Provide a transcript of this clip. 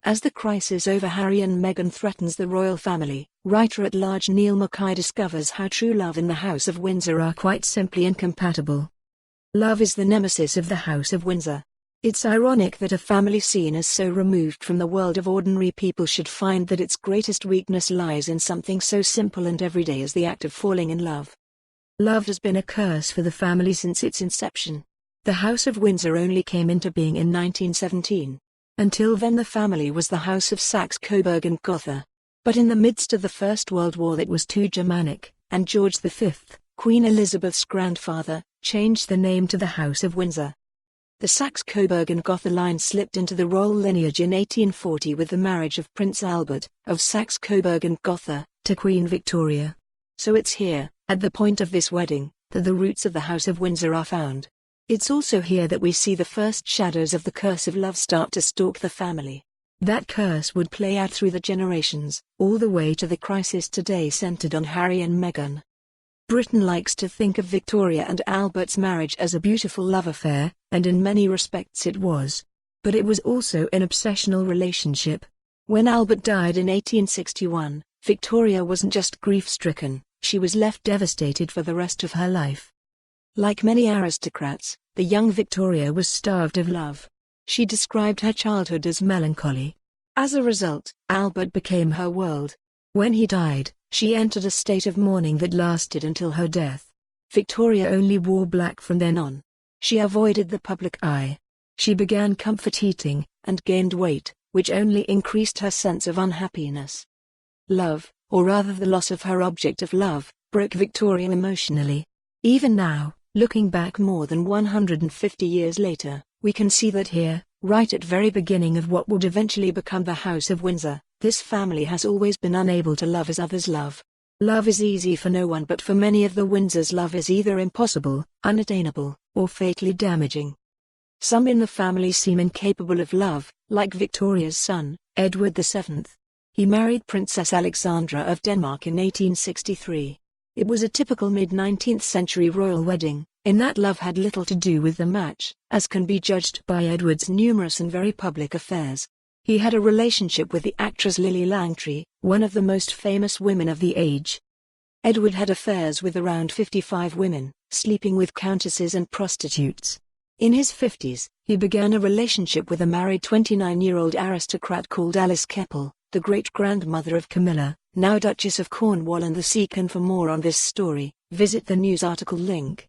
As the crisis over Harry and Meghan threatens the royal family, writer-at-large Neil Mackay discovers how true love and the House of Windsor are quite simply incompatible. Love is the nemesis of the House of Windsor. It's ironic that a family seen as so removed from the world of ordinary people should find that its greatest weakness lies in something so simple and everyday as the act of falling in love. Love has been a curse for the family since its inception. The House of Windsor only came into being in 1917. Until then the family was the House of Saxe-Coburg and Gotha. But in the midst of the First World War that was too Germanic, and George V, Queen Elizabeth's grandfather, changed the name to the House of Windsor. The Saxe-Coburg and Gotha line slipped into the royal lineage in 1840 with the marriage of Prince Albert, of Saxe-Coburg and Gotha, to Queen Victoria. So it's here, at the point of this wedding, that the roots of the House of Windsor are found. It's also here that we see the first shadows of the curse of love start to stalk the family. That curse would play out through the generations, all the way to the crisis today centered on Harry and Meghan. Britain likes to think of Victoria and Albert's marriage as a beautiful love affair, and in many respects it was. But it was also an obsessional relationship. When Albert died in 1861, Victoria wasn't just grief-stricken, she was left devastated for the rest of her life. Like many aristocrats, the young Victoria was starved of love. She described her childhood as melancholy. As a result, Albert became her world. When he died, she entered a state of mourning that lasted until her death. Victoria only wore black from then on. She avoided the public eye. She began comfort eating, and gained weight, which only increased her sense of unhappiness. Love, or rather the loss of her object of love, broke Victoria emotionally. Even now, looking back more than 150 years later, we can see that here, right at the very beginning of what would eventually become the House of Windsor, this family has always been unable to love as others love. Love is easy for no one, but for many of the Windsors love is either impossible, unattainable, or fatally damaging. Some in the family seem incapable of love, like Victoria's son, Edward VII. He married Princess Alexandra of Denmark in 1863. It was a typical mid-19th century royal wedding, in that love had little to do with the match, as can be judged by Edward's numerous and very public affairs. He had a relationship with the actress Lily Langtry, one of the most famous women of the age. Edward had affairs with around 55 women, sleeping with countesses and prostitutes. In his 50s, he began a relationship with a married 29-year-old aristocrat called Alice Keppel, the great-grandmother of Camilla, now Duchess of Cornwall and the Seacon. For more on this story, visit the news article link.